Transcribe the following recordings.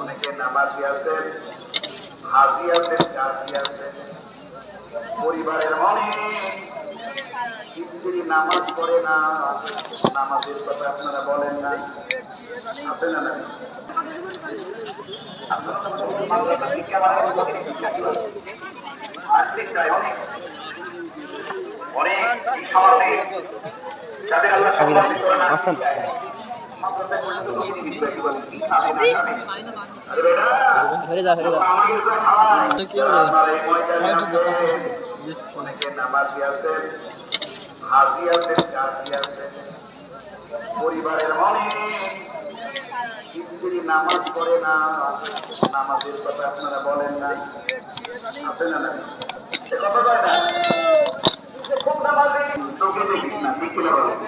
অনেকে নামাজি আছেন, হাজি আছেন, কাজী আছেন, পরিবারের অনেক স্ত্রী নামাজ পড়ে না, নামাজের কথা আপনারা বলেন না, আছে না? অনেকে নামাজি আছেন, হাজি আছেন, কাজী আছেন, পরিবারের অনেক স্ত্রী নামাজ পড়ে না, নামাজের কথা আপনারা বলেন না, আছে না? কথা বলে না, খুব নামাজি চোখে দেখিস না, ঠিক করে বলেন।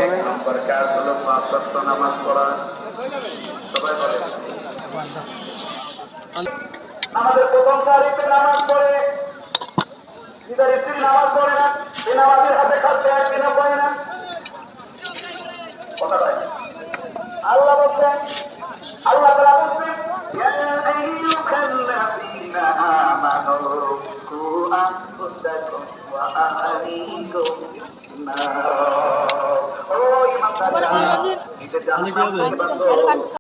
এক নম্বর কাজ হলো 5 ওয়াক্ত নামাজ পড়া। সবাই বলে আমাদের প্রথম তারিখে নামাজ পড়ে, নিজের স্ত্রী নামাজ পড়ে না, সে নামাজের হাতে খাচ্ছে একদিনও পড়ে না। কথা বলে আল্লাহ বলছেন, আল্লাহ তাআলা বলছেন